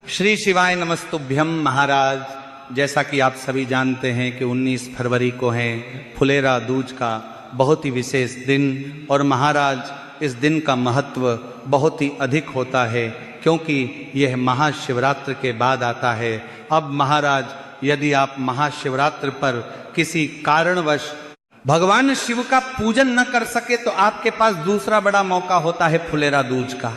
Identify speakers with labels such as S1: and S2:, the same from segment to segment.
S1: श्री शिवाय नमस्तुभ्यम। महाराज, जैसा कि आप सभी जानते हैं कि 19 फरवरी को है फुलेरा दूज का बहुत ही विशेष दिन, और महाराज इस दिन का महत्व बहुत ही अधिक होता है क्योंकि यह महाशिवरात्रि के बाद आता है। अब महाराज, यदि आप महाशिवरात्रि पर किसी कारणवश भगवान शिव का पूजन न कर सके तो आपके पास दूसरा बड़ा मौका होता है फुलेरा दूज का,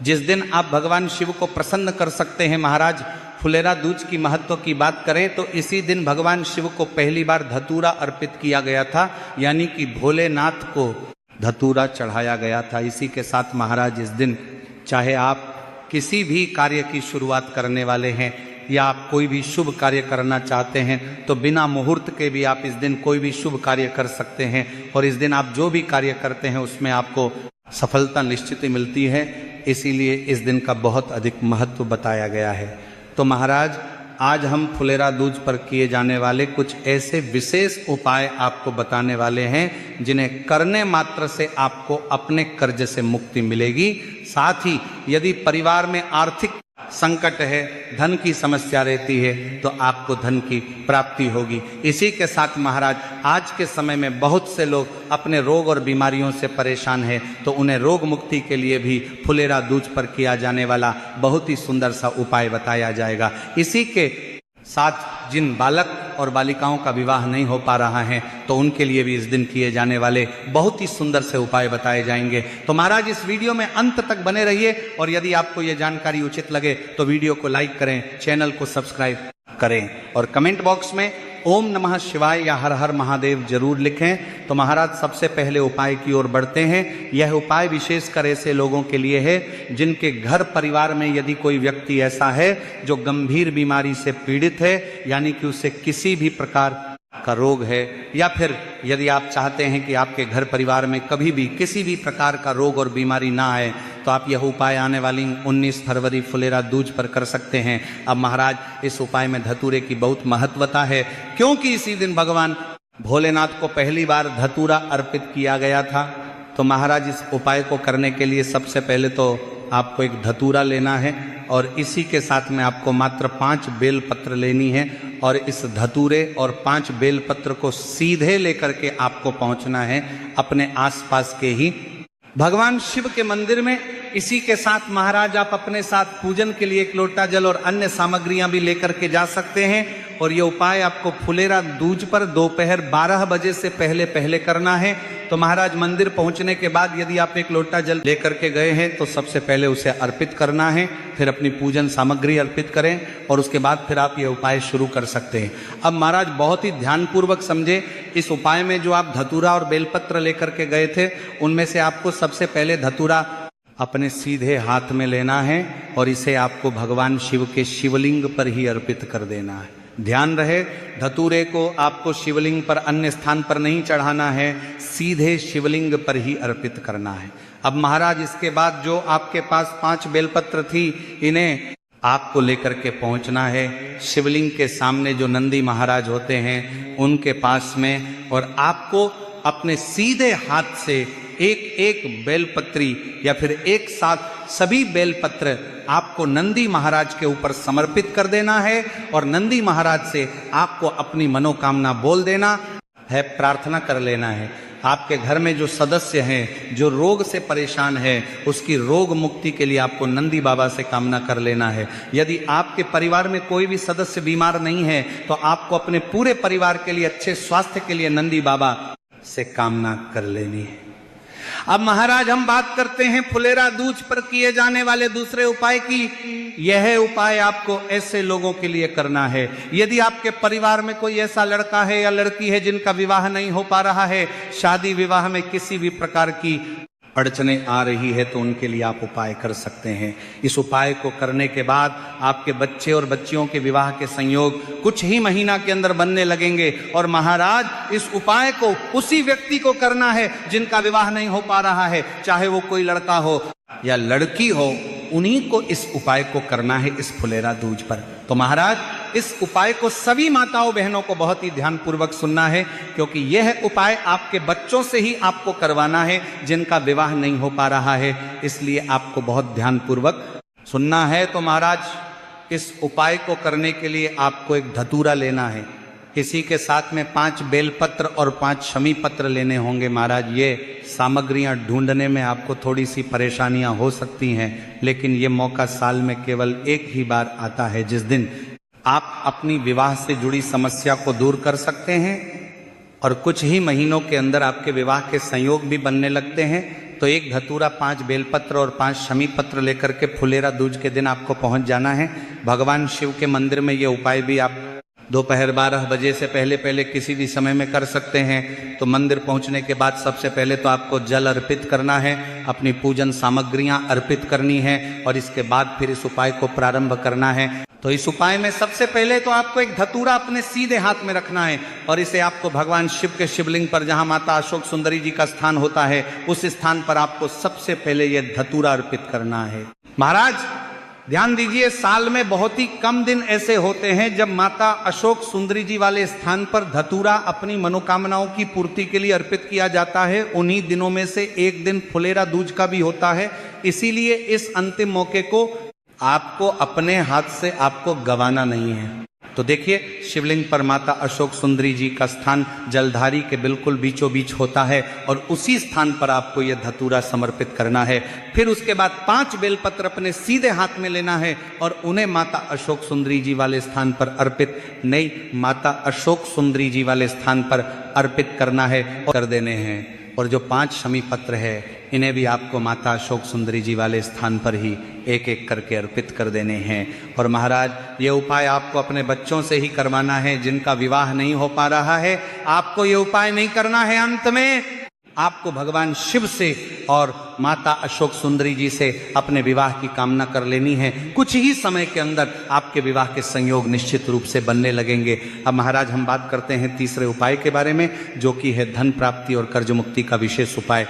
S1: जिस दिन आप भगवान शिव को प्रसन्न कर सकते हैं। महाराज, फुलेरा दूज की महत्व की बात करें तो इसी दिन भगवान शिव को पहली बार धतूरा अर्पित किया गया था, यानी कि भोलेनाथ को धतूरा चढ़ाया गया था। इसी के साथ महाराज, इस दिन चाहे आप किसी भी कार्य की शुरुआत करने वाले हैं या आप कोई भी शुभ कार्य करना चाहते हैं तो बिना मुहूर्त के भी आप इस दिन कोई भी शुभ कार्य कर सकते हैं, और इस दिन आप जो भी कार्य करते हैं उसमें आपको सफलता निश्चित ही मिलती है। इसीलिए इस दिन का बहुत अधिक महत्व बताया गया है। तो महाराज, आज हम फुलेरा दूज पर किए जाने वाले कुछ ऐसे विशेष उपाय आपको बताने वाले हैं जिन्हें करने मात्र से आपको अपने कर्ज से मुक्ति मिलेगी। साथ ही यदि परिवार में आर्थिक संकट है, धन की समस्या रहती है, तो आपको धन की प्राप्ति होगी। इसी के साथ महाराज, आज के समय में बहुत से लोग अपने रोग और बीमारियों से परेशान हैं, तो उन्हें रोग मुक्ति के लिए भी फुलेरा दूज पर किया जाने वाला बहुत ही सुंदर सा उपाय बताया जाएगा। इसी के साथ जिन बालक और बालिकाओं का विवाह नहीं हो पा रहा है तो उनके लिए भी इस दिन किए जाने वाले बहुत ही सुंदर से उपाय बताए जाएंगे। तो महाराज, इस वीडियो में अंत तक बने रहिए, और यदि आपको ये जानकारी उचित लगे तो वीडियो को लाइक करें, चैनल को सब्सक्राइब करें, और कमेंट बॉक्स में ओम नमः शिवाय या हर हर महादेव जरूर लिखें। तो महाराज, सबसे पहले उपाय की ओर बढ़ते हैं। यह उपाय विशेषकर ऐसे लोगों के लिए है जिनके घर परिवार में यदि कोई व्यक्ति ऐसा है जो गंभीर बीमारी से पीड़ित है, यानी कि उसे किसी भी प्रकार का रोग है, या फिर यदि आप चाहते हैं कि आपके घर परिवार में कभी भी किसी भी प्रकार का रोग और बीमारी ना आए, तो आप यह उपाय आने वाली 19 फरवरी फुलेरा दूज पर कर सकते हैं। अब महाराज, इस उपाय में धतूरे की बहुत महत्वता है क्योंकि इसी दिन भगवान भोलेनाथ को पहली बार धतूरा अर्पित किया गया था। तो महाराज, इस उपाय को करने के लिए सबसे पहले तो आपको एक धतूरा लेना है, और इसी के साथ में आपको मात्र 5 बेलपत्र लेनी है, और इस धतूरे और 5 बेलपत्र को सीधे लेकर के आपको पहुंचना है अपने आसपास के ही भगवान शिव के मंदिर में। इसी के साथ महाराज, आप अपने साथ पूजन के लिए एक लोटा जल और अन्य सामग्रियां भी लेकर के जा सकते हैं, और ये उपाय आपको फुलेरा दूज पर दोपहर 12 बजे से पहले पहले करना है। तो महाराज, मंदिर पहुंचने के बाद यदि आप एक लोटा जल लेकर के गए हैं तो सबसे पहले उसे अर्पित करना है, फिर अपनी पूजन सामग्री अर्पित करें, और उसके बाद फिर आप ये उपाय शुरू कर सकते हैं। अब महाराज, बहुत ही ध्यानपूर्वक समझे, इस उपाय में जो आप धतूरा और बेलपत्र लेकर के गए थे उनमें से आपको सबसे पहले धतूरा अपने सीधे हाथ में लेना है, और इसे आपको भगवान शिव के शिवलिंग पर ही अर्पित कर देना है। ध्यान रहे, धतूरे को आपको शिवलिंग पर अन्य स्थान पर नहीं चढ़ाना है, सीधे शिवलिंग पर ही अर्पित करना है। अब महाराज, इसके बाद जो आपके पास 5 बेलपत्र थी, इन्हें आपको लेकर के पहुंचना है शिवलिंग के सामने जो नंदी महाराज होते हैं उनके पास में, और आपको अपने सीधे हाथ से एक एक बेलपत्री या फिर एक साथ सभी बेलपत्र आपको नंदी महाराज के ऊपर समर्पित कर देना है, और नंदी महाराज से आपको अपनी मनोकामना बोल देना है, प्रार्थना कर लेना है। आपके घर में जो सदस्य हैं, जो रोग से परेशान है, उसकी रोग मुक्ति के लिए आपको नंदी बाबा से कामना कर लेना है। यदि आपके परिवार में कोई भी सदस्य बीमार नहीं है तो आपको अपने पूरे परिवार के लिए अच्छे स्वास्थ्य के लिए नंदी बाबा से कामना कर लेनी है। अब महाराज, हम बात करते हैं फुलेरा दूज पर किए जाने वाले दूसरे उपाय की। यह उपाय आपको ऐसे लोगों के लिए करना है, यदि आपके परिवार में कोई ऐसा लड़का है या लड़की है जिनका विवाह नहीं हो पा रहा है, शादी विवाह में किसी भी प्रकार की अड़चने आ रही है, तो उनके लिए आप उपाय कर सकते हैं। इस उपाय को करने के बाद आपके बच्चे और बच्चियों के विवाह के संयोग कुछ ही महीना के अंदर बनने लगेंगे। और महाराज, इस उपाय को उसी व्यक्ति को करना है जिनका विवाह नहीं हो पा रहा है, चाहे वो कोई लड़का हो या लड़की हो, उन्हीं को इस उपाय को करना है इस फुलेरा दूज पर। तो महाराज, इस उपाय को सभी माताओं बहनों को बहुत ही ध्यानपूर्वक सुनना है, क्योंकि यह उपाय आपके बच्चों से ही आपको करवाना है जिनका विवाह नहीं हो पा रहा है, इसलिए आपको बहुत ध्यानपूर्वक सुनना है। तो महाराज, इस उपाय को करने के लिए आपको एक धतूरा लेना है। इसी के साथ में 5 बेलपत्र और 5 शमी पत्र लेने होंगे। महाराज ये सामग्रियां ढूंढने में आपको थोड़ी सी परेशानियां हो सकती हैं, लेकिन ये मौका साल में केवल एक ही बार आता है, जिस दिन आप अपनी विवाह से जुड़ी समस्या को दूर कर सकते हैं और कुछ ही महीनों के अंदर आपके विवाह के संयोग भी बनने लगते हैं। तो एक धतूरा, 5 बेलपत्र और 5 शमी पत्र लेकर के फुलेरा दूज के दिन आपको पहुंच जाना है। भगवान शिव के मंदिर में ये उपाय भी आप दोपहर 12 बजे से पहले पहले किसी भी समय में कर सकते हैं। तो मंदिर पहुंचने के बाद सबसे पहले तो आपको जल अर्पित करना है, अपनी पूजन सामग्रियां अर्पित करनी है और इसके बाद फिर इस उपाय को प्रारंभ करना है। तो इस उपाय में सबसे पहले तो आपको एक धतूरा अपने सीधे हाथ में रखना है और इसे आपको भगवान शिव के शिवलिंग पर, जहां माता अशोक सुंदरी जी का स्थान होता है, उस स्थान पर आपको सबसे पहले यह धतूरा अर्पित करना है। महाराज ध्यान दीजिए, साल में बहुत ही कम दिन ऐसे होते हैं जब माता अशोक सुंदरी जी वाले स्थान पर धतूरा अपनी मनोकामनाओं की पूर्ति के लिए अर्पित किया जाता है। उन्हीं दिनों में से एक दिन फुलेरा दूज का भी होता है। इसीलिए इस अंतिम मौके को आपको अपने हाथ से आपको गंवाना नहीं है। तो देखिए, शिवलिंग पर माता अशोक सुंदरी जी का स्थान जलधारी के बिल्कुल बीचों बीच होता है और उसी स्थान पर आपको यह धतूरा समर्पित करना है। फिर उसके बाद 5 बेलपत्र अपने सीधे हाथ में लेना है और उन्हें माता अशोक सुंदरी जी वाले स्थान पर अर्पित नहीं, माता अशोक सुंदरी जी वाले स्थान पर अर्पित करना है और कर देने हैं। और जो 5 शमी पत्र है, इन्हें भी आपको माता अशोक सुंदरी जी वाले स्थान पर ही एक एक करके अर्पित कर देने हैं। और महाराज ये उपाय आपको अपने बच्चों से ही करवाना है, जिनका विवाह नहीं हो पा रहा है। आपको ये उपाय नहीं करना है, अंत में आपको भगवान शिव से और माता अशोक सुंदरी जी से अपने विवाह की कामना कर लेनी है। कुछ ही समय के अंदर आपके विवाह के संयोग निश्चित रूप से बनने लगेंगे। अब महाराज हम बात करते हैं तीसरे उपाय के बारे में, जो कि है धन प्राप्ति और कर्ज मुक्ति का विशेष उपाय।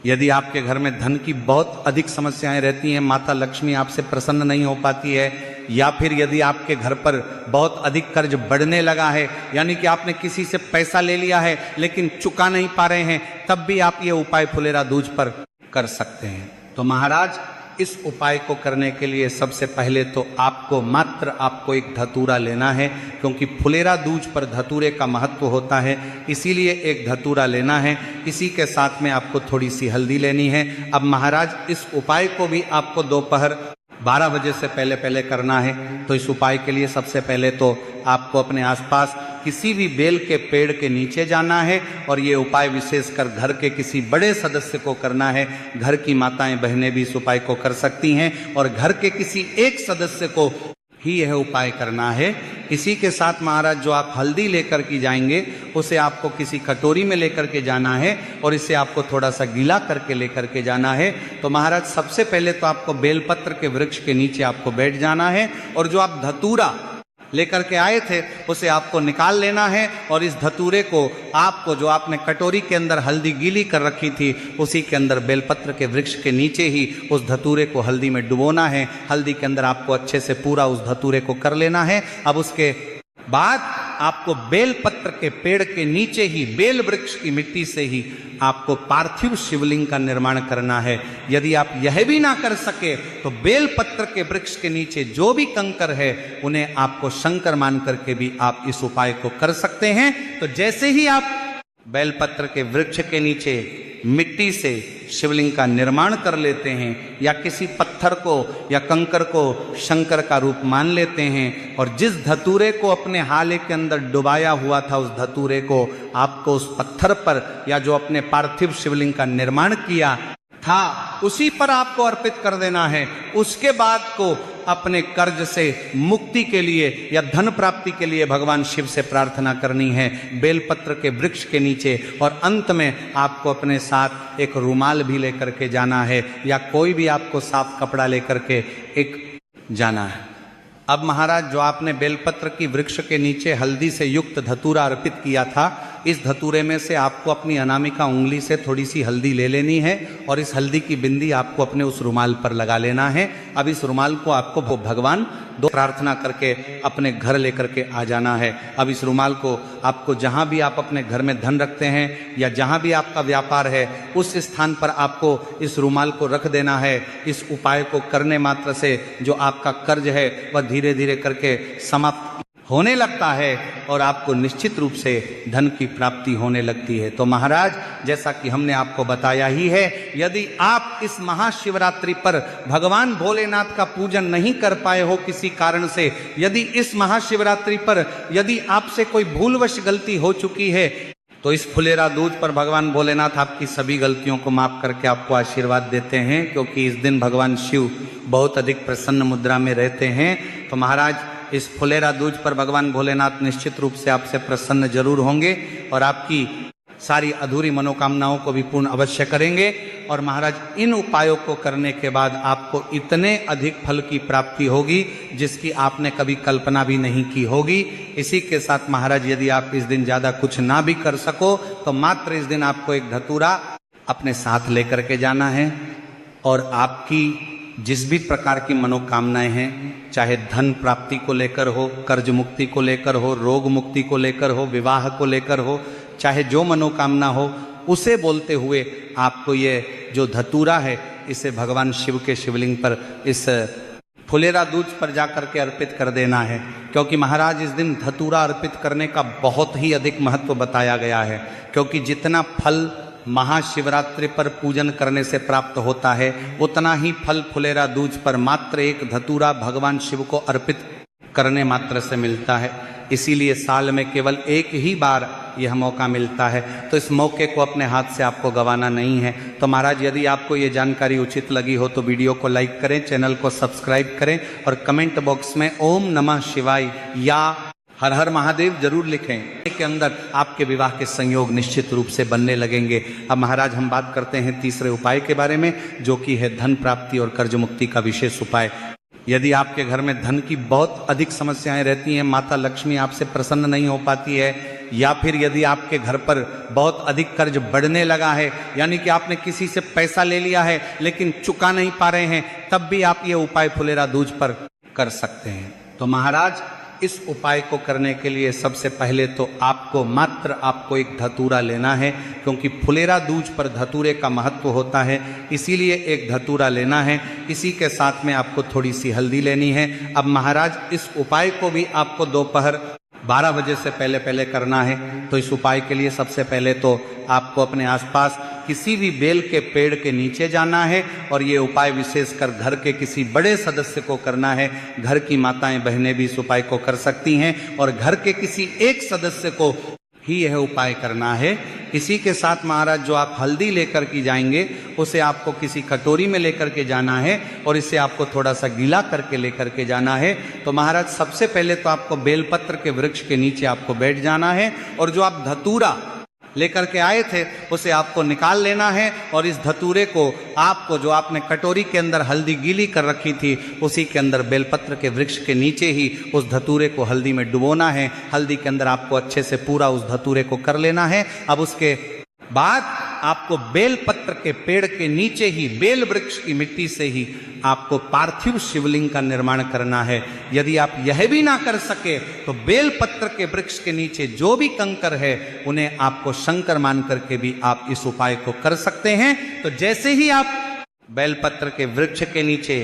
S1: यदि आपके घर में धन की बहुत अधिक समस्याएं रहती हैं, माता लक्ष्मी आपसे प्रसन्न नहीं हो पाती है, या फिर यदि आपके घर पर बहुत अधिक कर्ज बढ़ने लगा है, यानी कि आपने किसी से पैसा ले लिया है लेकिन चुका नहीं पा रहे हैं, तब भी आप ये उपाय फुलेरा दूज पर कर सकते हैं। तो महाराज इस उपाय को करने के लिए सबसे पहले तो आपको एक धतूरा लेना है, क्योंकि फुलेरा दूज पर धतूरे का महत्व होता है, इसीलिए एक धतूरा लेना है। इसी के साथ में आपको थोड़ी सी हल्दी लेनी है। अब महाराज इस उपाय को भी आपको दोपहर 12 बजे से पहले पहले करना है। तो इस उपाय के लिए सबसे पहले तो आपको अपने आसपास किसी भी बेल के पेड़ के नीचे जाना है और ये उपाय विशेषकर घर के किसी बड़े सदस्य को करना है। घर की माताएं बहनें भी इस उपाय को कर सकती हैं और घर के किसी एक सदस्य को ही यह उपाय करना है। इसी के साथ महाराज जो आप हल्दी लेकर के जाएंगे, उसे आपको किसी कटोरी में लेकर के जाना है और इसे आपको थोड़ा सा गीला करके लेकर के जाना है। तो महाराज सबसे पहले तो आपको बेलपत्र के वृक्ष के नीचे आपको बैठ जाना है और जो आप धतूरा लेकर के आए थे उसे आपको निकाल लेना है और इस धतूरे को आपको, जो आपने कटोरी के अंदर हल्दी गीली कर रखी थी, उसी के अंदर बेलपत्र के वृक्ष के नीचे ही उस धतूरे को हल्दी में डुबोना है। हल्दी के अंदर आपको अच्छे से पूरा उस धतूरे को कर लेना है। अब उसके बाद आपको बेलपत्र के पेड़ के नीचे ही, बेल वृक्ष की मिट्टी से ही आपको पार्थिव शिवलिंग का निर्माण करना है। यदि आप यह भी ना कर सके तो बेलपत्र के वृक्ष के नीचे जो भी कंकर है उन्हें आपको शंकर मान करके भी आप इस उपाय को कर सकते हैं। तो जैसे ही आप बेलपत्र के वृक्ष के नीचे मिट्टी से शिवलिंग का निर्माण कर लेते हैं या किसी पत्थर को या कंकर को शंकर का रूप मान लेते हैं और जिस धतूरे को अपने हाले के अंदर डुबाया हुआ था, उस धतूरे को आपको उस पत्थर पर या जो अपने पार्थिव शिवलिंग का निर्माण किया था उसी पर आपको अर्पित कर देना है। उसके बाद को अपने कर्ज से मुक्ति के लिए या धन प्राप्ति के लिए भगवान शिव से प्रार्थना करनी है बेलपत्र के वृक्ष के नीचे। और अंत में आपको अपने साथ एक रुमाल भी लेकर के जाना है या कोई भी आपको साफ कपड़ा लेकर के एक जाना है। अब महाराज जो आपने बेलपत्र की वृक्ष के नीचे हल्दी से युक्त धतूरा अर्पित किया था, इस धतूरे में से आपको अपनी अनामिका उंगली से थोड़ी सी हल्दी ले लेनी है और इस हल्दी की बिंदी आपको अपने उस रुमाल पर लगा लेना है। अब इस रुमाल को आपको भगवान दो प्रार्थना करके अपने घर लेकर के आ जाना है। अब इस रुमाल को आपको जहाँ भी आप अपने घर में धन रखते हैं या जहाँ भी आपका व्यापार है उस स्थान पर आपको इस रुमाल को रख देना है। इस उपाय को करने मात्र से जो आपका कर्ज है वह धीरे धीरे करके समाप्त होने लगता है और आपको निश्चित रूप से धन की प्राप्ति होने लगती है। तो महाराज, जैसा कि हमने आपको बताया ही है, यदि आप इस महाशिवरात्रि पर भगवान भोलेनाथ का पूजन नहीं कर पाए हो किसी कारण से, यदि इस महाशिवरात्रि पर यदि आपसे कोई भूलवश गलती हो चुकी है, तो इस फुलेरा दूज पर भगवान भोलेनाथ आपकी सभी गलतियों को माफ करके आपको आशीर्वाद देते हैं, क्योंकि इस दिन भगवान शिव बहुत अधिक प्रसन्न मुद्रा में रहते हैं। तो महाराज, इस फुलेरा दूज पर भगवान भोलेनाथ निश्चित रूप से आपसे प्रसन्न जरूर होंगे और आपकी सारी अधूरी मनोकामनाओं को भी पूर्ण अवश्य करेंगे। और महाराज, इन उपायों को करने के बाद आपको इतने अधिक फल की प्राप्ति होगी जिसकी आपने कभी कल्पना भी नहीं की होगी। इसी के साथ महाराज, यदि आप इस दिन ज़्यादा कुछ ना भी कर सको तो मात्र इस दिन आपको एक धतूरा अपने साथ लेकर के जाना है और आपकी जिस भी प्रकार की मनोकामनाएं हैं, चाहे धन प्राप्ति को लेकर हो, कर्ज मुक्ति को लेकर हो, रोग मुक्ति को लेकर हो, विवाह को लेकर हो, चाहे जो मनोकामना हो, उसे बोलते हुए आपको ये जो धतूरा है इसे भगवान शिव के शिवलिंग पर इस फुलेरा दूज पर जाकर के अर्पित कर देना है। क्योंकि महाराज, इस दिन धतूरा अर्पित करने का बहुत ही अधिक महत्व बताया गया है, क्योंकि जितना फल महाशिवरात्रि पर पूजन करने से प्राप्त होता है उतना ही फल फुलेरा दूज पर मात्र एक धतूरा भगवान शिव को अर्पित करने मात्र से मिलता है। इसीलिए साल में केवल एक ही बार यह मौका मिलता है, तो इस मौके को अपने हाथ से आपको गंवाना नहीं है। तो महाराज, यदि आपको ये जानकारी उचित लगी हो तो वीडियो को लाइक करें, चैनल को सब्सक्राइब करें और कमेंट बॉक्स में ओम नमः शिवाय या हर हर महादेव जरूर लिखें। के अंदर आपके विवाह के संयोग निश्चित रूप से बनने लगेंगे। अब महाराज, हम बात करते हैं तीसरे उपाय के बारे में, जो कि है धन प्राप्ति और कर्ज मुक्ति का विशेष उपाय। यदि आपके घर में धन की बहुत अधिक समस्याएं रहती हैं, माता लक्ष्मी आपसे प्रसन्न नहीं हो पाती है, या फिर यदि आपके घर पर बहुत अधिक कर्ज बढ़ने लगा है, यानी कि आपने किसी से पैसा ले लिया है लेकिन चुका नहीं पा रहे हैं, तब भी आप ये उपाय फुलेरा दूज पर कर सकते हैं। तो महाराज, इस उपाय को करने के लिए सबसे पहले तो आपको एक धतूरा लेना है, क्योंकि फुलेरा दूज पर धतूरे का महत्व होता है, इसीलिए एक धतूरा लेना है। इसी के साथ में आपको थोड़ी सी हल्दी लेनी है। अब महाराज, इस उपाय को भी आपको दोपहर 12 बजे से पहले करना है। तो इस उपाय के लिए सबसे पहले तो आपको अपने आसपास किसी भी बेल के पेड़ के नीचे जाना है और ये उपाय विशेषकर घर के किसी बड़े सदस्य को करना है। घर की माताएं बहनें भी इस उपाय को कर सकती हैं और घर के किसी एक सदस्य को ही यह उपाय करना है। इसी के साथ महाराज, जो आप हल्दी लेकर के जाएंगे उसे आपको किसी कटोरी में लेकर के जाना है और इसे आपको थोड़ा सा गीला करके लेकर के जाना है। तो महाराज, सबसे पहले तो आपको बेलपत्र के वृक्ष के नीचे आपको बैठ जाना है और जो आप धतूरा लेकर के आए थे उसे आपको निकाल लेना है और इस धतूरे को आपको, जो आपने कटोरी के अंदर हल्दी गीली कर रखी थी, उसी के अंदर बेलपत्र के वृक्ष के नीचे ही उस धतूरे को हल्दी में डुबोना है। हल्दी के अंदर आपको अच्छे से पूरा उस धतूरे को कर लेना है। अब उसके बाद आपको बेलपत्र के पेड़ के नीचे ही, बेल वृक्ष की मिट्टी से ही आपको पार्थिव शिवलिंग का निर्माण करना है। यदि आप यह भी ना कर सके तो बेलपत्र के वृक्ष के नीचे जो भी कंकर है उन्हें आपको शंकर मान करके भी आप इस उपाय को कर सकते हैं। तो जैसे ही आप बेलपत्र के वृक्ष के नीचे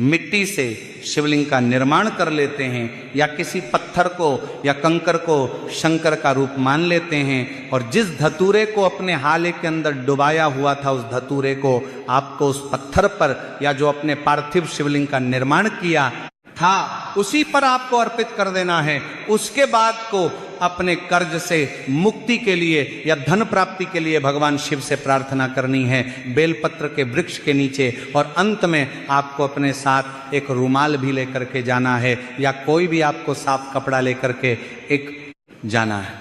S1: मिट्टी से शिवलिंग का निर्माण कर लेते हैं या किसी पत्थर को या कंकर को शंकर का रूप मान लेते हैं और जिस धतूरे को अपने हाले के अंदर डुबाया हुआ था उस धतूरे को आपको उस पत्थर पर या जो अपने पार्थिव शिवलिंग का निर्माण किया था उसी पर आपको अर्पित कर देना है। उसके बाद को अपने कर्ज से मुक्ति के लिए या धन प्राप्ति के लिए भगवान शिव से प्रार्थना करनी है बेलपत्र के वृक्ष के नीचे। और अंत में आपको अपने साथ एक रुमाल भी लेकर के जाना है या कोई भी आपको साफ कपड़ा लेकर के एक जाना है।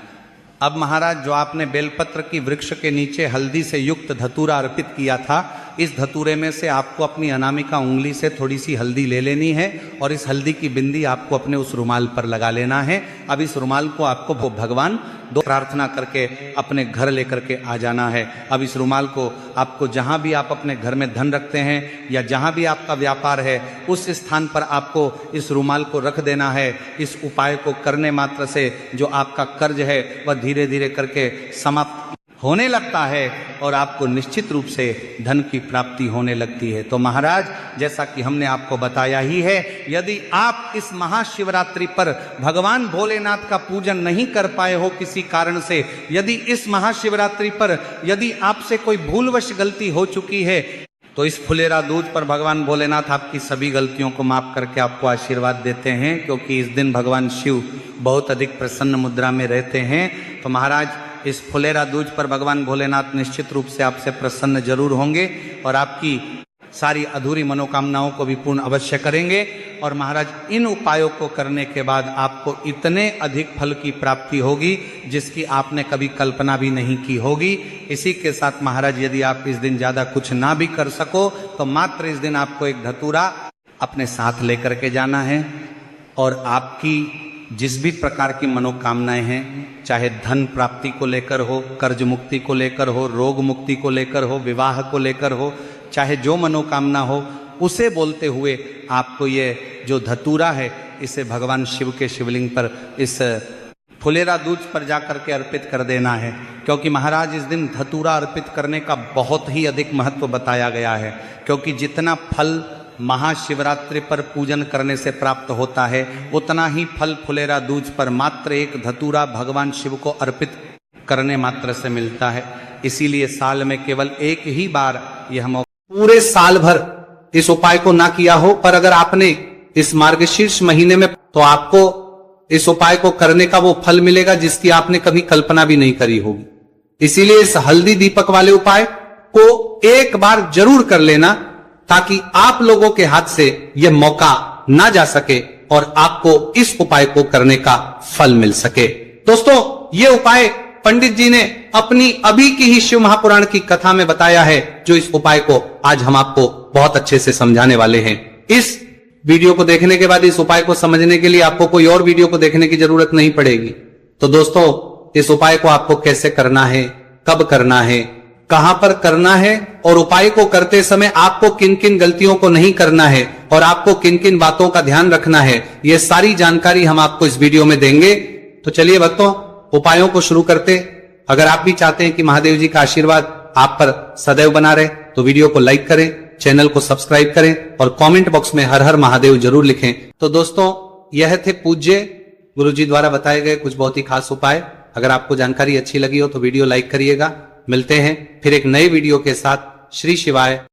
S1: अब महाराज, जो आपने बेलपत्र की वृक्ष के नीचे हल्दी से युक्त धतूरा अर्पित किया था, इस धतूरे में से आपको अपनी अनामिका उंगली से थोड़ी सी हल्दी ले लेनी है और इस हल्दी की बिंदी आपको अपने उस रुमाल पर लगा लेना है। अब इस रुमाल को आपको भगवान दो प्रार्थना करके अपने घर लेकर के आ जाना है। अब इस रुमाल को आपको जहां भी आप अपने घर में धन रखते हैं या जहां भी आपका व्यापार है उस स्थान पर आपको इस रुमाल को रख देना है। इस उपाय को करने मात्र से जो आपका कर्ज है वह धीरे धीरे करके समाप्त होने लगता है और आपको निश्चित रूप से धन की प्राप्ति होने लगती है। तो महाराज, जैसा कि हमने आपको बताया ही है, यदि आप इस महाशिवरात्रि पर भगवान भोलेनाथ का पूजन नहीं कर पाए हो किसी कारण से, यदि इस महाशिवरात्रि पर यदि आपसे कोई भूलवश गलती हो चुकी है, तो इस फुलेरा दूज पर भगवान भोलेनाथ आपकी सभी गलतियों को माफ करके आपको आशीर्वाद देते हैं, क्योंकि इस दिन भगवान शिव बहुत अधिक प्रसन्न मुद्रा में रहते हैं। तो महाराज, इस फुलेरा दूज पर भगवान भोलेनाथ निश्चित रूप से आपसे प्रसन्न जरूर होंगे और आपकी सारी अधूरी मनोकामनाओं को भी पूर्ण अवश्य करेंगे। और महाराज, इन उपायों को करने के बाद आपको इतने अधिक फल की प्राप्ति होगी जिसकी आपने कभी कल्पना भी नहीं की होगी। इसी के साथ महाराज, यदि आप इस दिन ज़्यादा कुछ ना भी कर सको तो मात्र इस दिन आपको एक धतूरा अपने साथ लेकर के जाना है और आपकी जिस भी प्रकार की मनोकामनाएं हैं, चाहे धन प्राप्ति को लेकर हो, कर्ज मुक्ति को लेकर हो, रोग मुक्ति को लेकर हो, विवाह को लेकर हो, चाहे जो मनोकामना हो, उसे बोलते हुए आपको ये जो धतूरा है इसे भगवान शिव के शिवलिंग पर इस फुलेरा दूज पर जाकर के अर्पित कर देना है। क्योंकि महाराज, इस दिन धतूरा अर्पित करने का बहुत ही अधिक महत्व बताया गया है, क्योंकि जितना फल महाशिवरात्रि पर पूजन करने से प्राप्त होता है उतना ही फल फुलेरा दूज पर मात्र एक धतूरा भगवान शिव को अर्पित करने मात्र से मिलता है। इसीलिए साल में केवल एक ही बार यह मौका, पूरे साल भर इस उपाय को ना किया हो, पर अगर आपने इस मार्गशीर्ष महीने में, तो आपको इस उपाय को करने का वो फल मिलेगा जिसकी आपने कभी कल्पना भी नहीं करी होगी। इसीलिए इस हल्दी दीपक वाले उपाय को एक बार जरूर कर लेना, ताकि आप लोगों के हाथ से यह मौका ना जा सके और आपको इस उपाय को करने का फल मिल सके। दोस्तों, ये उपाय पंडित जी ने अपनी अभी की ही शिव महापुराण की कथा में बताया है, जो इस उपाय को आज हम आपको बहुत अच्छे से समझाने वाले हैं। इस वीडियो को देखने के बाद इस उपाय को समझने के लिए आपको कोई और वीडियो को देखने की जरूरत नहीं पड़ेगी। तो दोस्तों, इस उपाय को आपको कैसे करना है, कब करना है, कहां पर करना है और उपाय को करते समय आपको किन किन गलतियों को नहीं करना है और आपको किन किन बातों का ध्यान रखना है, ये सारी जानकारी हम आपको इस वीडियो में देंगे। तो चलिए भक्तों, उपायों को शुरू करते। अगर आप भी चाहते हैं कि महादेव जी का आशीर्वाद आप पर सदैव बना रहे, तो वीडियो को लाइक करें, चैनल को सब्सक्राइब करें और कमेंट बॉक्स में हर हर महादेव जरूर लिखें। तो दोस्तों, यह थे पूज्य गुरु जी द्वारा बताए गए कुछ बहुत ही खास उपाय। अगर आपको जानकारी अच्छी लगी हो तो वीडियो लाइक करिएगा। मिलते हैं फिर एक नए वीडियो के साथ। श्री शिवाय।